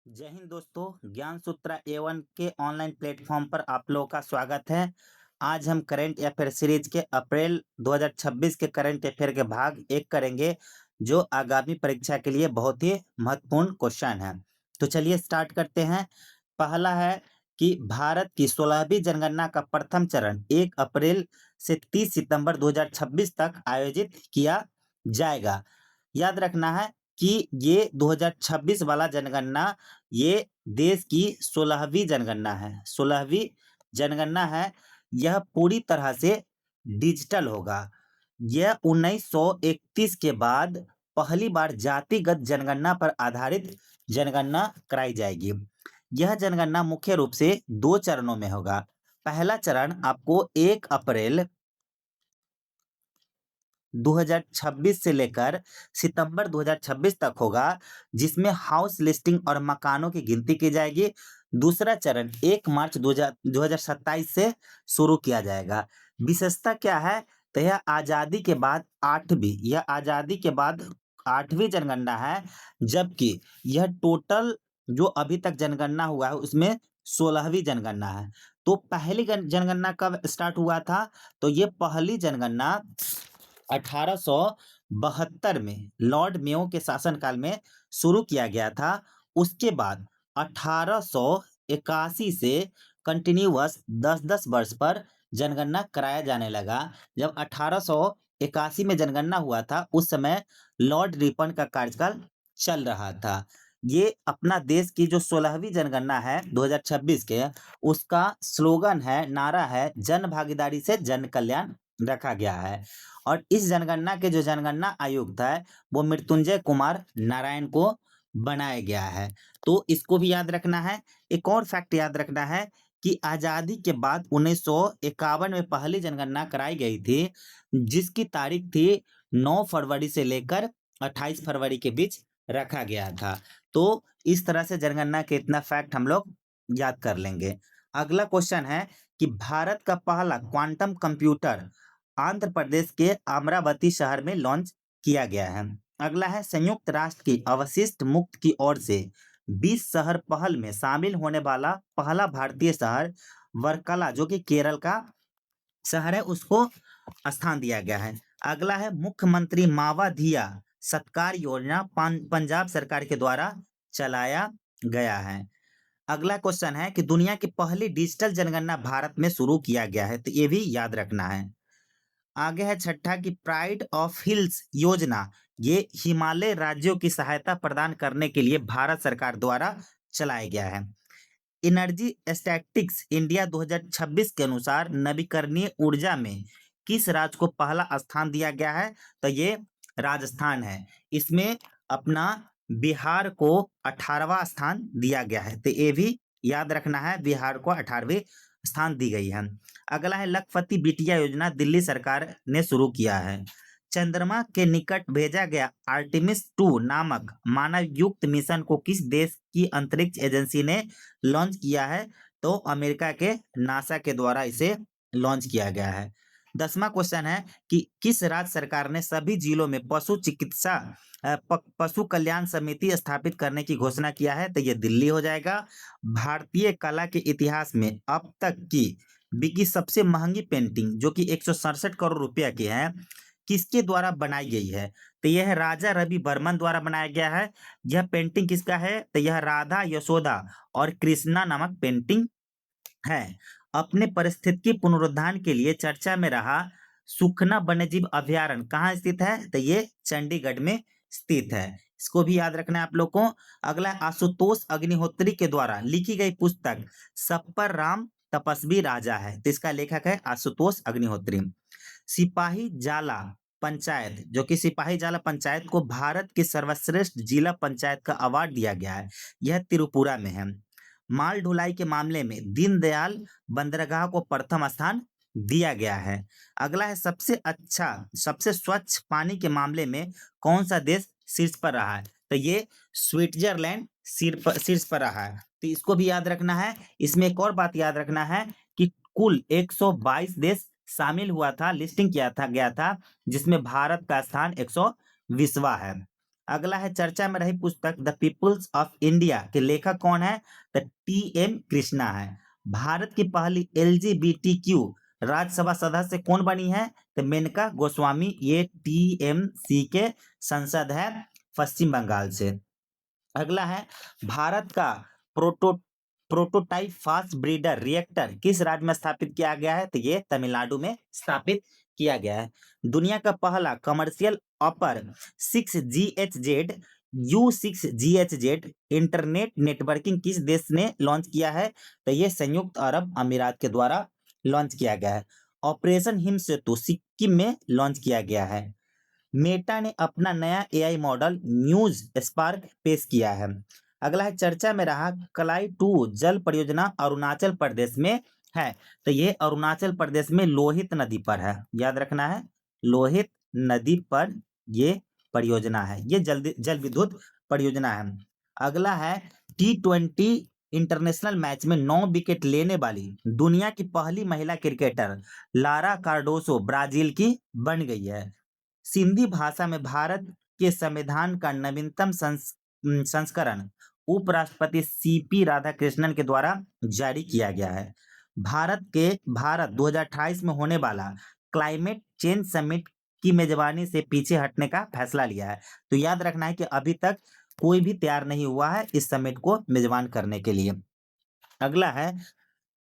जय हिंद दोस्तों, ज्ञान सूत्र A1 के ऑनलाइन प्लेटफॉर्म पर आप लोगों का स्वागत है। आज हम करंट अफेयर सीरीज के अप्रैल 2026 के करंट अफेयर के भाग 1 करेंगे, जो आगामी परीक्षा के लिए बहुत ही महत्वपूर्ण क्वेश्चन है। तो चलिए स्टार्ट करते हैं। पहला है कि भारत की 16वीं जनगणना का प्रथम चरण 1 अप्रैल से 30 सितंबर 2026 तक आयोजित किया जाएगा। याद रखना है कि ये 2026 वाला जनगणना ये देश की 16वीं जनगणना है। 16वीं जनगणना है। यह पूरी तरह से डिजिटल होगा। यह 1931 के बाद पहली बार जातिगत जनगणना पर आधारित जनगणना कराई जाएगी। यह जनगणना मुख्य रूप से 2 चरणों में होगा। पहला चरण आपको 1 अप्रैल 2026 से लेकर सितंबर 2026 तक होगा, जिसमें हाउस लिस्टिंग और मकानों की गिनती की जाएगी। दूसरा चरण 1 मार्च 2027 से शुरू किया जाएगा। विशेषता क्या है? तो यह आज़ादी के बाद आठवीं जनगणना है, जबकि यह टोटल जो अभी तक जनगणना हुआ है उसमें 16वीं जनगणना है। तो पहली जनगणना कब स्टार्ट हुआ था? तो ये पहली जनगणना 1872 में लॉर्ड मेयो के शासनकाल में शुरू किया गया था। उसके बाद 1881 से कंटिन्यूअस 10-10 वर्ष पर जनगणना कराया जाने लगा। जब 1881 में जनगणना हुआ था, उस समय लॉर्ड रिपन का कार्यकाल चल रहा था। ये अपना देश की जो 16वीं जनगणना है 2026 के, उसका स्लोगन है, नारा है, जन भागीदारी से जन कल्याण रखा गया है। और इस जनगणना के जो जनगणना आयुक्त है वो मृत्युंजय कुमार नारायण को बनाया गया है। तो इसको भी याद रखना है। एक और फैक्ट याद रखना है कि आज़ादी के बाद 1951 में पहली जनगणना कराई गई थी, जिसकी तारीख थी 9 फरवरी से लेकर 28 फरवरी के बीच रखा गया था। तो इस तरह से जनगणना के इतना फैक्ट हम लोग याद कर लेंगे। अगला क्वेश्चन है कि भारत का पहला क्वांटम कंप्यूटर आंध्र प्रदेश के अमरावती शहर में लॉन्च किया गया है। अगला है संयुक्त राष्ट्र की अवशिष्ट मुक्त की ओर से 20 शहर पहल में शामिल होने वाला पहला भारतीय शहर वर्कला, जो कि केरल का शहर है, उसको स्थान दिया गया है। अगला है मुख्यमंत्री मावाधिया सत्कार योजना पंजाब सरकार के द्वारा चलाया गया है। अगला क्वेश्चन है कि दुनिया की पहली डिजिटल जनगणना भारत में शुरू किया गया है, तो ये भी याद रखना है। आगे है छठा कि प्राइड ऑफ हिल्स योजना, ये हिमालय राज्यों की सहायता प्रदान करने के लिए भारत सरकार द्वारा चलाया गया है। एनर्जी स्टैटिस्टिक्स इंडिया 2026 के अनुसार नवीकरणीय ऊर्जा में किस राज्य को पहला स्थान दिया गया है? तो ये राजस्थान है। इसमें अपना बिहार को 18वां स्थान दिया गया है, तो ये भी याद रखना है, बिहार को 18वें स्थान दी गई है। अगला है लखपति बिटिया योजना, दिल्ली सरकार ने शुरू किया है। चंद्रमा के निकट भेजा गया आर्टेमिस 2 नामक मानव युक्त मिशन को किस देश की अंतरिक्ष एजेंसी ने लॉन्च किया है? तो अमेरिका के नासा के द्वारा इसे लॉन्च किया गया है। 10वां क्वेश्चन है कि किस राज्य सरकार ने सभी जिलों में पशु कल्याण समिति स्थापित करने की घोषणा किया है? तो ये दिल्ली हो जाएगा। भारतीय कला के इतिहास में अब तक की बिकी सबसे महंगी पेंटिंग, जो कि 167 करोड़ रुपया की है, किसके द्वारा बनाई गई है? तो यह राजा रवि वर्मन द्वारा बनाया गया है। यह पेंटिंग किसका है? तो यह राधा यशोदा और कृष्णा नामक पेंटिंग है। अपने पारिस्थितिकी पुनरुद्धार के लिए चर्चा में रहा सुखना वन्यजीव अभयारण्य कहाँ स्थित है? तो ये चंडीगढ़ में स्थित है। इसको भी याद रखना है आप लोग को। अगला आशुतोष अग्निहोत्री के द्वारा लिखी गई पुस्तक सप्पर राम तपस्वी राजा है, तो इसका लेखक है आशुतोष अग्निहोत्री। सिपाही जाला पंचायत, जो कि सिपाही जाला पंचायत को भारत की सर्वश्रेष्ठ जिला पंचायत का अवार्ड दिया गया है, यह त्रिपुरा में है। माल ढुलाई के मामले में दीनदयाल बंदरगाह को प्रथम स्थान दिया गया है। अगला है सबसे स्वच्छ पानी के मामले में कौन सा देश शीर्ष पर रहा है? तो ये स्विट्जरलैंड शीर्ष पर रहा है, तो इसको भी याद रखना है। इसमें एक और बात याद रखना है कि कुल 122 देश शामिल हुआ था, लिस्टिंग गया था, जिसमें भारत का स्थान 120वां है। अगला है चर्चा में रही पुस्तक द पीपुल्स ऑफ इंडिया के लेखक कौन है? तो टी.एम. कृष्णा है। भारत की पहली एलजीबीटीक्यू राज्यसभा सदस्य कौन बनी है? तो मेनका गोस्वामी। ये टीएमसी के संसद है पश्चिम बंगाल से। अगला है भारत का proto prototype fast breeder reactor किस राज्य में स्थापित किया गया है? तो ये तमिलनाडु में स्थापित किया गया है। दुनिया का पहला कमर्शियल अपर 6GHZ U6GHZ इंटरनेट नेटवर्किंग किस देश ने लॉन्च किया है? तो ये संयुक्त अरब अमीरात के द्वारा लॉन्च किया गया है। ऑपरेशन हिम सेतु सिक्किम में लॉन्च किया गया है। मेटा ने अपना नया एआई मॉडल म्यूज स्पार्क पेश किया है। अगला है चर्चा में रहा कलाई 2 जल परियोजना अरुणाचल प्रदेश में है। तो ये अरुणाचल प्रदेश में लोहित नदी पर है, याद रखना है, लोहित नदी पर ये परियोजना है, ये जल विद्युत परियोजना है। अगला है T20 इंटरनेशनल मैच में 9 विकेट लेने वाली दुनिया की पहली महिला क्रिकेटर लारा कार्डोसो ब्राजील की बन गई है। सिंधी भाषा में भारत के संविधान का नवीनतम संस्करण उपराष्ट्रपति सीपी राधाकृष्णन के द्वारा जारी किया गया है। भारत 2028 में होने वाला क्लाइमेट चेंज समिट की मेजबानी से पीछे हटने का फैसला लिया है। तो याद रखना है कि अभी तक कोई भी तैयार नहीं हुआ है इस समिट को मेजबान करने के लिए। अगला है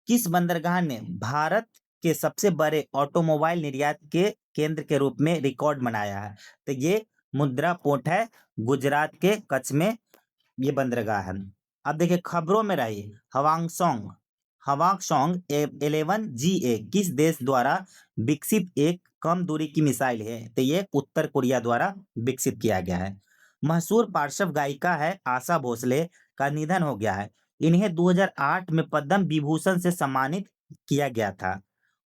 किस बंदरगाह ने भारत के सबसे बड़े ऑटोमोबाइल निर्यात के केंद्र के रूप में रिकॉर्ड बनाया है? तो ये मुद्रा पोर्ट है गुजरात के कच्छ में ये बंदरगाह है। अब देखिए खबरों में रही हवांगसोंग 11GA किस देश द्वारा विकसित एक कम दूरी की मिसाइल है? तो ये उत्तर कोरिया द्वारा विकसित किया गया है। मशहूर पार्श्व गायिका है आशा भोसले का निधन हो गया है। इन्हें 2008 में पद्म विभूषण से सम्मानित किया गया था।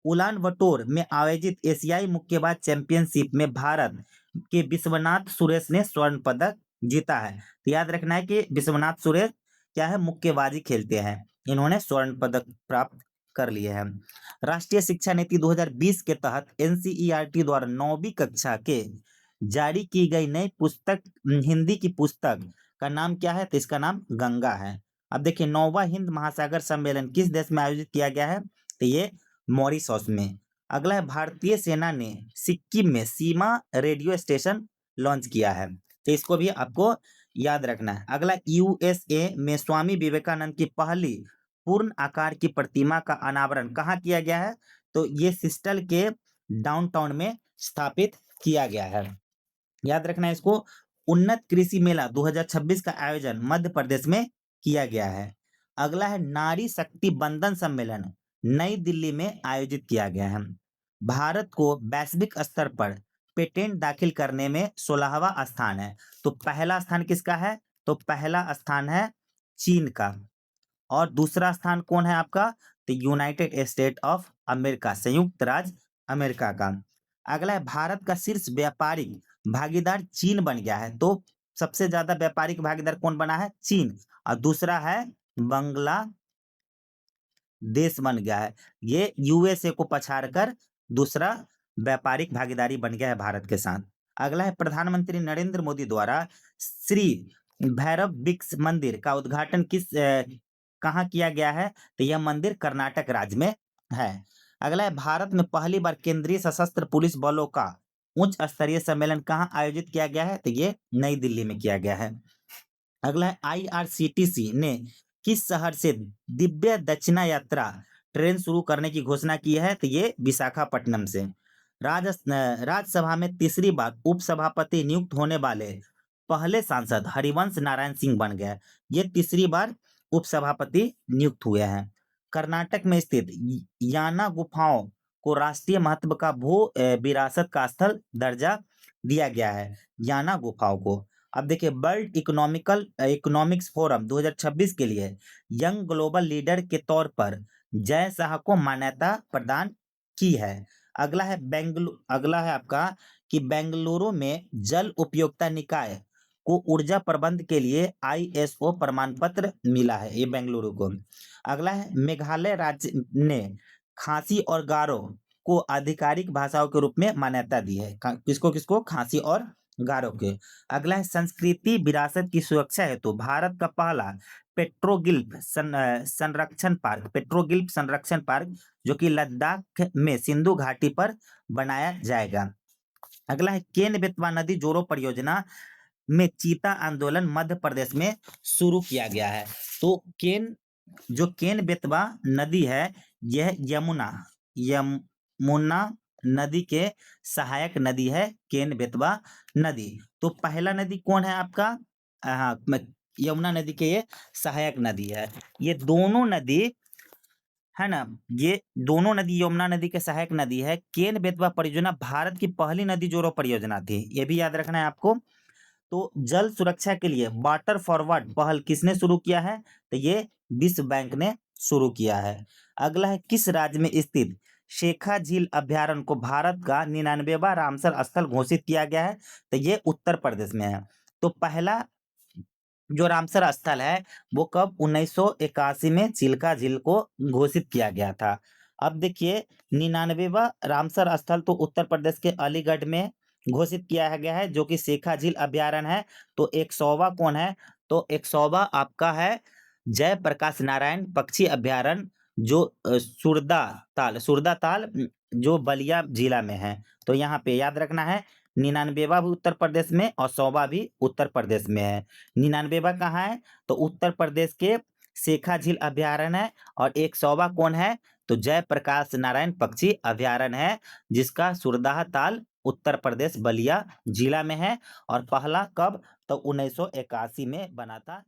उलान बटोर में आयोजित एशियाई मुक्केबाज चैंपियनशिप में भारत के विश्वनाथ सुरेश ने स्वर्ण पदक जीता है। तो याद रखना है कि विश्वनाथ सुरेश क्या है, मुक्केबाजी खेलते हैं, इन्होंने स्वर्ण पदक प्राप्त कर लिए हैं। राष्ट्रीय शिक्षा नीति 2020 के तहत एनसीईआरटी द्वारा 9वीं कक्षा के जारी की गई नई पुस्तक हिंदी की पुस्तक का नाम क्या है? तो इसका नाम गंगा है। अब देखिए 9वां हिंद महासागर सम्मेलन किस देश में आयोजित किया गया है? तो ये मॉरिशस में। अगला है भारतीय सेना ने सिक्किम में सीमा रेडियो स्टेशन लॉन्च किया है। तो इसको भी आपको याद रखना है। अगला यूएसए में स्वामी विवेकानंद की पहली पूर्ण आकार की प्रतिमा का अनावरण कहाँ किया गया है? तो ये सिस्टल के डाउनटाउन में स्थापित किया गया है, याद रखना है इसको। उन्नत कृषि मेला 2026 का आयोजन मध्य प्रदेश में किया गया है। अगला है नारी शक्ति बंधन सम्मेलन नई दिल्ली में आयोजित किया गया है। भारत को वैश्विक स्तर पर पेटेंट दाखिल करने में 16वां स्थान है। तो पहला स्थान किसका है? तो पहला स्थान है चीन का, और दूसरा स्थान कौन है आपका? तो यूनाइटेड स्टेट ऑफ अमेरिका, संयुक्त राज्य अमेरिका का। अगला है भारत का शीर्ष व्यापारिक भागीदार चीन बन गया है। तो सबसे ज्यादा व्यापारिक भागीदार कौन बना है? चीन। और दूसरा है बांग्लादेश बन गया है। ये यूएसए को पछाड़कर दूसरा व्यापारिक भागीदारी बन गया है भारत के साथ। अगला है प्रधानमंत्री नरेंद्र मोदी द्वारा श्री भैरव बिक्स मंदिर का उद्घाटन कहाँ किया गया है? तो यह मंदिर कर्नाटक राज्य में है। अगला है भारत में पहली बार केंद्रीय सशस्त्र पुलिस बलों का उच्च स्तरीय सम्मेलन कहाँ आयोजित किया गया है? तो ये नई दिल्ली में किया गया है। अगला है आईआरसीटीसी ने किस शहर से दिव्य दक्षिणा यात्रा ट्रेन शुरू करने की घोषणा की है? तो ये विशाखापट्टनम से। राज्यसभा में तीसरी बार उपसभापति नियुक्त होने वाले पहले सांसद हरिवंश नारायण सिंह बन गए। ये तीसरी बार उपसभापति नियुक्त हुए हैं। कर्नाटक में स्थित याना गुफाओं को राष्ट्रीय महत्व का भू विरासत का स्थल दर्जा दिया गया है, याना गुफाओं को। अब देखिए वर्ल्ड इकोनॉमिक्स फोरम 2026 के लिए यंग ग्लोबल लीडर के तौर पर जय शाह को मान्यता प्रदान की है। अगला है आपका कि बेंगलुरु में जल उपयोगिता निकाय को ऊर्जा प्रबंध के लिए आईएसओ प्रमाण पत्र मिला है, ये बेंगलुरु को। अगला है मेघालय राज्य ने खासी और गारो को आधिकारिक भाषाओं के रूप में मान्यता दी है। किसको? खासी और गारो के। अगला है संस्कृति विरासत की सुरक्षा हेतु भारत का पहला पेट्रोगिल्फ संरक्षण पार्क जो कि लद्दाख में सिंधु घाटी पर बनाया जाएगा। अगला है केन बेतवा नदी जोड़ो परियोजना में चीता आंदोलन मध्य प्रदेश में शुरू किया गया है। तो केन बेतवा नदी है, यह यमुना नदी के सहायक नदी है केन बेतवा नदी। तो पहला नदी कौन है आपका? हाँ, यमुना नदी के ये सहायक नदी है। ये दोनों नदी है ना, ये दोनों नदी यमुना नदी के सहायक नदी है। केन बेतवा परियोजना भारत की पहली नदी जोड़ो परियोजना थी, ये भी याद रखना है आपको। तो जल सुरक्षा के लिए वाटर फॉरवर्ड पहल किसने शुरू किया है? तो ये विश्व बैंक ने शुरू किया है। अगला है किस राज्य में स्थित शेखा झील अभ्यारण्य को भारत का 99वां रामसर स्थल घोषित किया गया है? तो ये उत्तर प्रदेश में है। तो पहला जो रामसर स्थल है वो कब 1981 में चिल्का झील को घोषित किया गया था। अब देखिए 99वां रामसर स्थल तो उत्तर प्रदेश के अलीगढ़ में घोषित किया गया है जो कि शेखा झील अभ्यारण्य है। तो 100वां कौन है? तो 100वां आपका है जयप्रकाश नारायण पक्षी अभ्यारण्य जो सुरदा ताल जो बलिया जिला में है। तो यहाँ पे याद रखना है 99वां भी उत्तर प्रदेश में और 100वां भी उत्तर प्रदेश में है। 99वां कहाँ है? तो उत्तर प्रदेश के शेखा झील अभ्यारण्य है। और 100वां कौन है? तो जयप्रकाश नारायण पक्षी अभ्यारण्य है जिसका सुरदाह ताल उत्तर प्रदेश बलिया जिला में है। और पहला कब? तो 1981 में बना था।